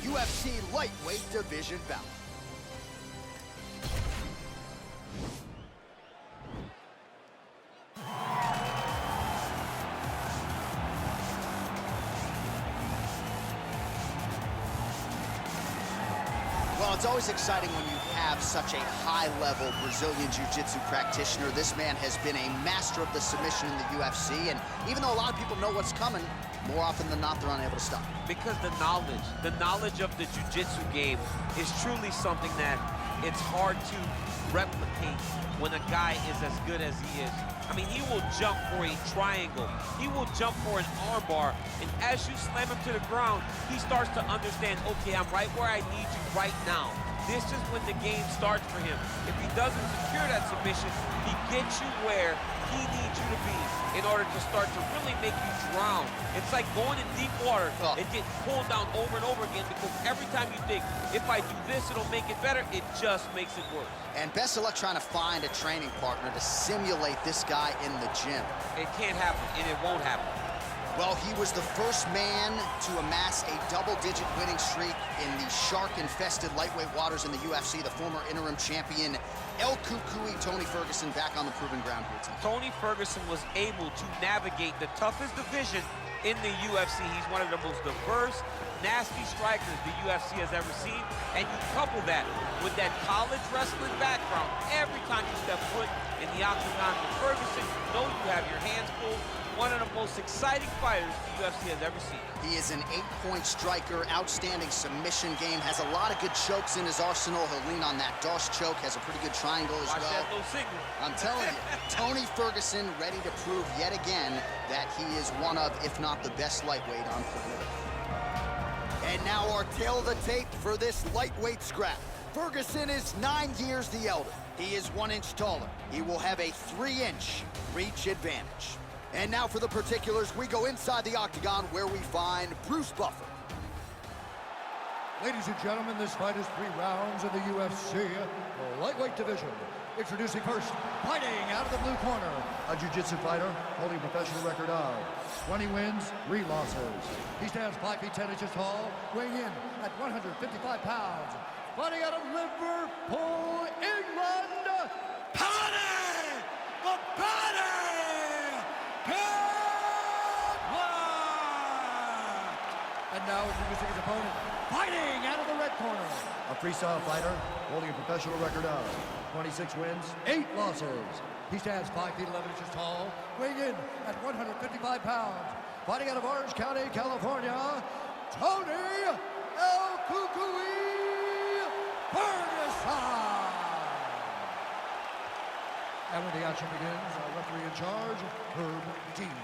UFC lightweight division bout. Well, it's always exciting when you have such a high-level Brazilian Jiu-Jitsu practitioner. This man has been a master of the submission in the UFC, and even though a lot of people know what's coming, more often than not, they're unable to stop. Because the knowledge of the Jiu-Jitsu game is truly something that it's hard to replicate when a guy is as good as he is. I mean, he will jump for a triangle. He will jump for an armbar. And as you slam him to the ground, he starts to understand, okay, I'm right where I need you right now. This is when the game starts for him. If he doesn't secure that submission, he gets you where he needs you to be in order to start to really make you drown. It's like going in deep water and getting pulled down over and over again, because every time you think, if I do this, it'll make it better, it just makes it worse. And best of luck trying to find a training partner to simulate this guy in the gym. It can't happen, and it won't happen. Well, he was the first man to amass a double-digit winning streak in the shark-infested lightweight waters in the UFC, the former interim champion El Cucuy Tony Ferguson, back on the proven ground here tonight. Tony Ferguson was able to navigate the toughest division in the UFC. He's one of the most diverse, nasty strikers the UFC has ever seen, and you couple that with that college wrestling background. Every time you step foot in the octagon with Ferguson, you know you have your hands full. One of the most exciting fighters the UFC has ever seen. He is an 8-point striker, outstanding submission game, has a lot of good chokes in his arsenal. He'll lean on that Doss choke, has a pretty good triangle as Watch well. that no signal. I'm telling you, Tony Ferguson ready to prove yet again that he is one of, if not the best lightweight on planet Earth. And now our tail of the tape for this lightweight scrap. Ferguson is 9 years the elder. He is 1 inch taller. He will have a 3-inch reach advantage. And now for the particulars, we go inside the octagon where we find Bruce Buffer. Ladies and gentlemen, this fight is 3 rounds in the UFC lightweight division. Introducing first, fighting out of the blue corner, a jiu-jitsu fighter holding a professional record of 20 wins, 3 losses. He stands 5 feet 10 inches tall, weighing in at 155 pounds. Fighting out of Liverpool, England, Paddy the Baddy! And now introducing his opponent, fighting out of the red corner, a freestyle fighter holding a professional record of 26 wins, 8 losses. He stands 5 feet 11 inches tall, weighing in at 155 pounds. Fighting out of Orange County, California, Tony El Cucuy Ferguson. And when the action begins, our referee in charge, Herb Dean.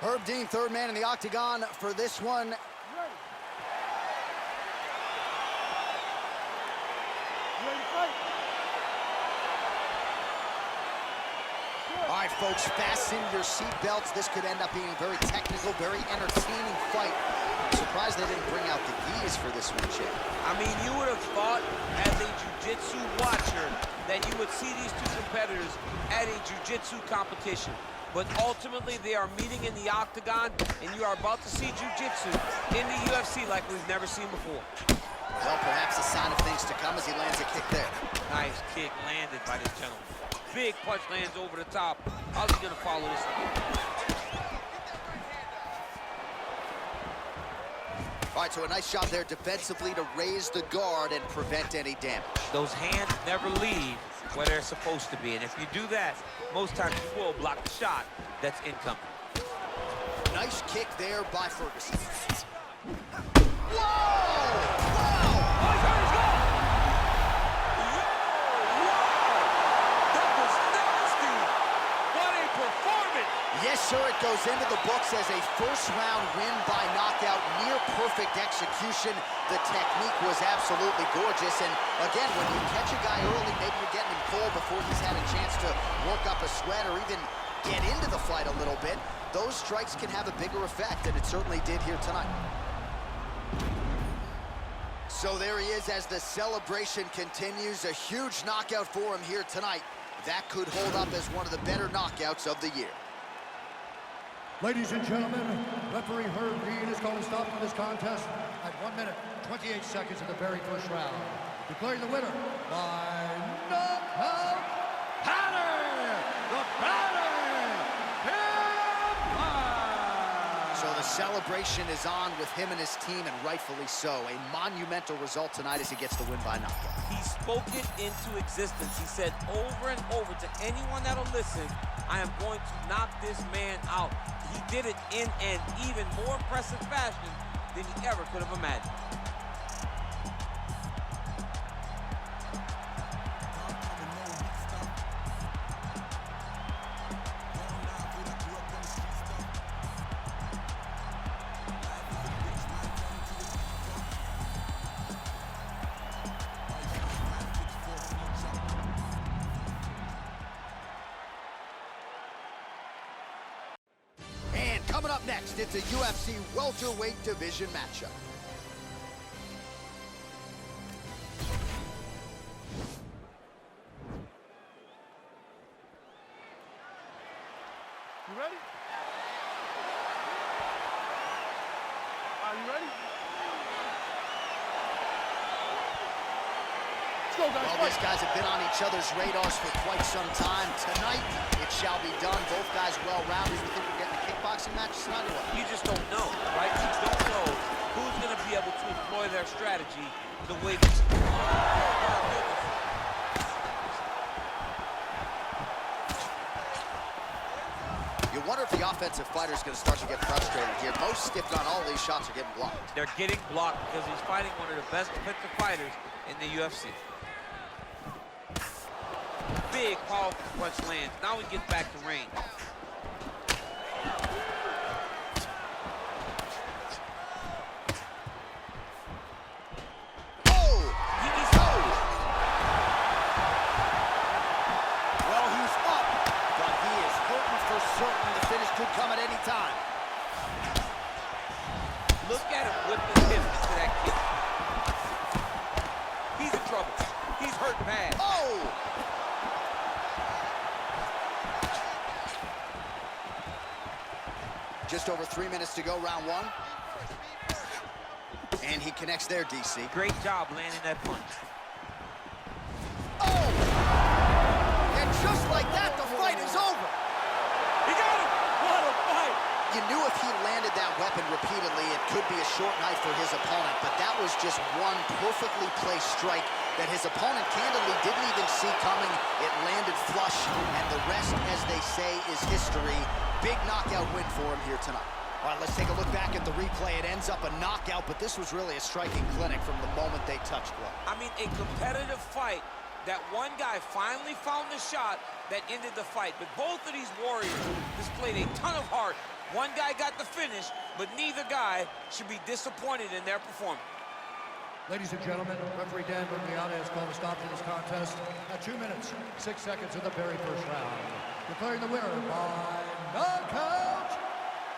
Herb Dean, third man in the octagon for this one. All right, folks, fasten your seatbelts. This could end up being a very technical, very entertaining fight. I'm surprised they didn't bring out the gis for this one, Chip. I mean, you would have thought as a jiu-jitsu watcher that you would see these 2 competitors at a jiu-jitsu competition. But ultimately, they are meeting in the octagon, and you are about to see jiu-jitsu in the UFC like we've never seen before. Well, perhaps a sign of things to come as he lands a kick there. Nice kick landed by this gentleman. Big punch lands over the top. How's he gonna follow this one? All right, so a nice shot there defensively to raise the guard and prevent any damage. Those hands never leave where they're supposed to be, and if you do that, most times you will block the shot that's incoming. Nice kick there by Ferguson. Whoa! Yes, sir, it goes into the books as a first-round win by knockout, near-perfect execution. The technique was absolutely gorgeous, and again, when you catch a guy early, maybe you're getting him cold before he's had a chance to work up a sweat or even get into the fight a little bit, those strikes can have a bigger effect, and it certainly did here tonight. So there he is as the celebration continues. A huge knockout for him here tonight. That could hold up as one of the better knockouts of the year. Ladies and gentlemen, referee Herb Dean is calling stop for this contest at 1 minute, 28 seconds of the very first round. Declaring the winner by knockout, Paddy the Baddy Pimblett! So the celebration is on with him and his team, and rightfully so. A monumental result tonight as he gets the win by knockout. He spoke it into existence. He said over and over to anyone that'll listen, I am going to knock this man out. He did it in an even more impressive fashion than he ever could have imagined. Coming up next, it's a UFC welterweight division matchup. You ready? Are you ready? Let's go, guys. Well, these guys have been on each other's radars for quite some time. Tonight, it shall be done. Both guys well-rounded. You think we're getting a kickboxing match tonight or what? You just don't know, right? You don't know who's going to be able to employ their strategy the way that You wonder if the offensive fighter is going to start to get frustrated here. Most, if not all, of these shots are getting blocked. they're getting blocked because he's fighting one of the best defensive fighters in the UFC. Big, powerful punch lands. Now he gets back to range. Come at any time. Look at him whip his hips into that kick. He's in trouble. He's hurt bad. Oh! Just over 3 minutes to go, round one. And he connects there, DC. Great job landing that punch. Oh! And just like that, the fight is over. He got him! What a fight! You knew if he landed that weapon repeatedly, it could be a short night for his opponent, but that was just one perfectly placed strike that his opponent candidly didn't even see coming. It landed flush, and the rest, as they say, is history. Big knockout win for him here tonight. All right, let's take a look back at the replay. It ends up a knockout, but this was really a striking clinic from the moment they touched glove. I mean, a competitive fight that one guy finally found the shot that ended the fight. But both of these warriors displayed a ton of heart. One guy got the finish, but neither guy should be disappointed in their performance. Ladies and gentlemen, referee Dan Bergliana has called a stop to this contest at 2 minutes, 6 seconds of the very first round. Declaring the winner by knockout,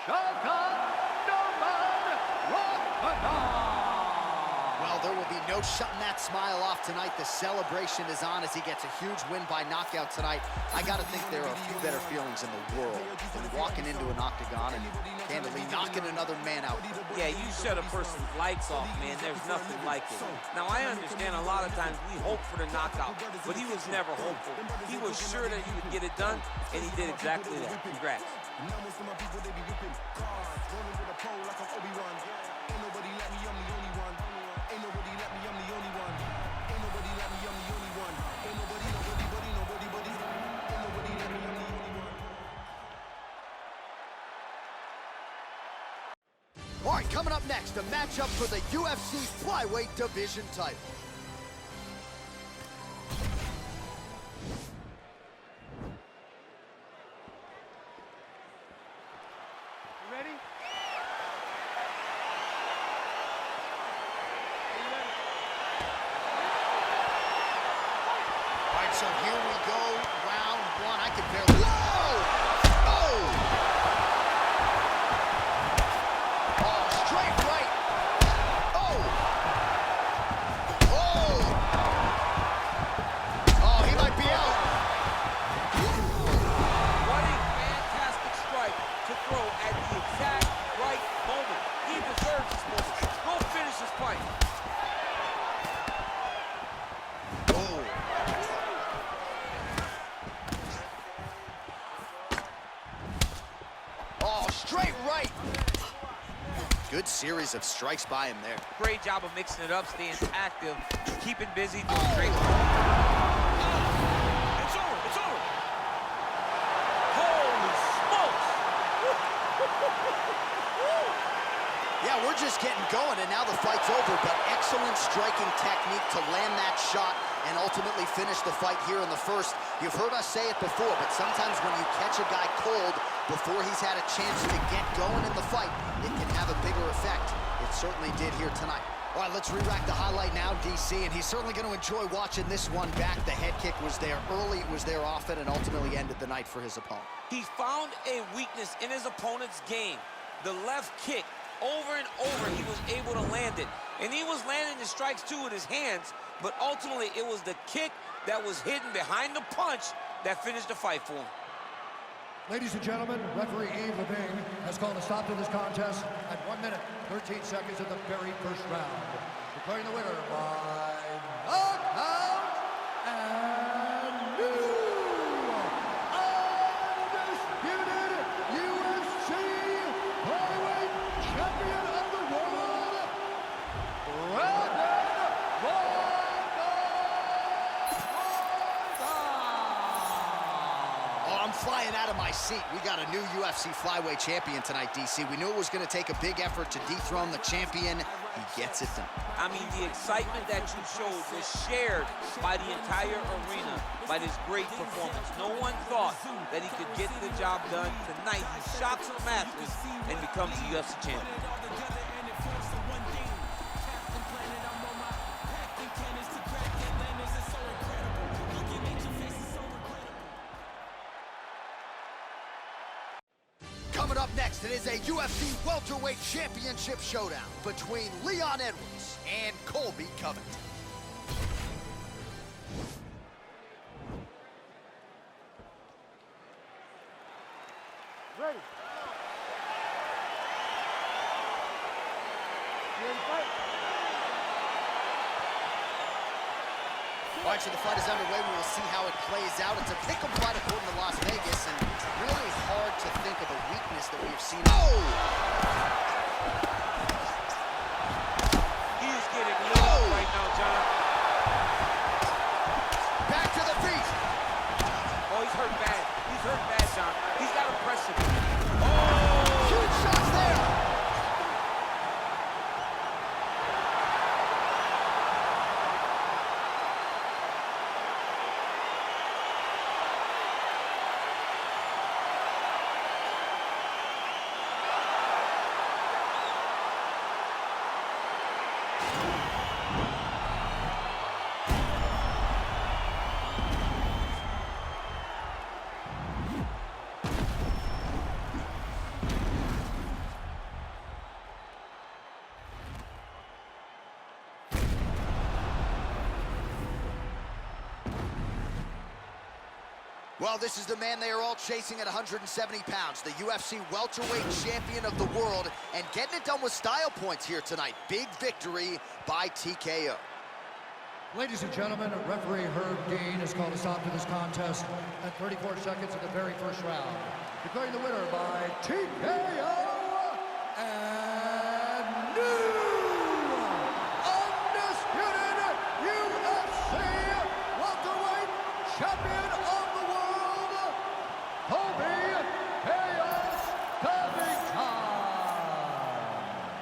Shavkat Nurmagomedov. Well, there will be no shutting that smile off tonight. The celebration is on as he gets a huge win by knockout tonight. I got to think there are a few better feelings in the world than walking into an octagon and candidly knocking another man out. Yeah, you shut a person's lights off, man. There's nothing like it. Now, I understand a lot of times we hope for the knockout, but he was never hopeful. He was sure that he would get it done, and he did exactly that. Congrats. All right, coming up next, a matchup for the UFC flyweight division title. You ready? All right, so here we go, round one. I can barely... Whoa! Oh! Oh, straight right. Oh! Oh! Oh, he might be out. What a fantastic strike to throw at the exact right Good series of strikes by him there. Great job of mixing it up, staying active, keeping busy, doing great work. It's over. It's over. Holy smokes! Yeah, we're just getting going, and now the fight's over, but excellent striking technique to land that shot and ultimately finish the fight here in the first. You've heard us say it before, but sometimes when you catch a guy cold before he's had a chance to get going in the fight, it can have a bigger effect. It certainly did here tonight. All right, let's re-rack the highlight now, DC, and he's certainly going to enjoy watching this one back. The head kick was there early, it was there often, and ultimately ended the night for his opponent. He found a weakness in his opponent's game. The left kick, over and over, he was able to land it. And he was landing the strikes, too, with his hands, but ultimately it was the kick that was hidden behind the punch that finished the fight for him. Ladies and gentlemen, referee Yves Lavigne has called a stop to this contest at 1 minute, 13 seconds of the very first round. Declaring the winner by knockout and new undisputed UFC flyweight champion of the world, Brandon I'm flying out of my seat. We got a new UFC flyweight champion tonight, DC. We knew it was going to take a big effort to dethrone the champion. He gets it done. I mean, the excitement that you showed was shared by the entire arena by this great performance. No one thought that he could get the job done. Tonight, he shocks the masses and becomes the UFC champion. Coming up next, it is a UFC welterweight championship showdown between Leon Edwards and Colby Covington. Ready. You ready to fight? All right, so the fight is underway. We will see how it plays out. It's a pick-em fight according to Las Vegas, and really hard to think of a weakness that we have seen. Oh! He is getting lit up right now, John. Back to the feet. Oh, he's hurt bad. He's hurt bad, John. He's got to press him. Huge shots there. Well, this is the man they are all chasing at 170 pounds, the UFC welterweight champion of the world, and getting it done with style points here tonight. Big victory by TKO. Ladies and gentlemen, referee Herb Dean has called a stop to this contest at 34 seconds of the very first round. Declaring the winner by TKO and new undisputed UFC welterweight champion of the world, Colby Chaos Covington.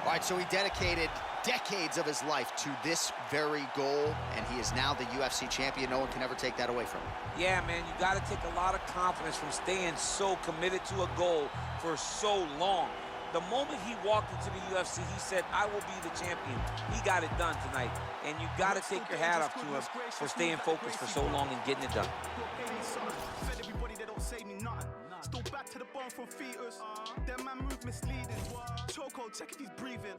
All right, so he dedicated decades of his life to this very goal, and he is now the UFC champion. No one can ever take that away from him. Yeah, man, you got to take a lot of confidence from staying so committed to a goal for so long. The moment he walked into the UFC, he said, I will be the champion. He got it done tonight, and you got to take your hat off to him for staying focused for so long and getting it done. Still back to the bone from fetus. Them man move misleading. Choco, check if he's breathing.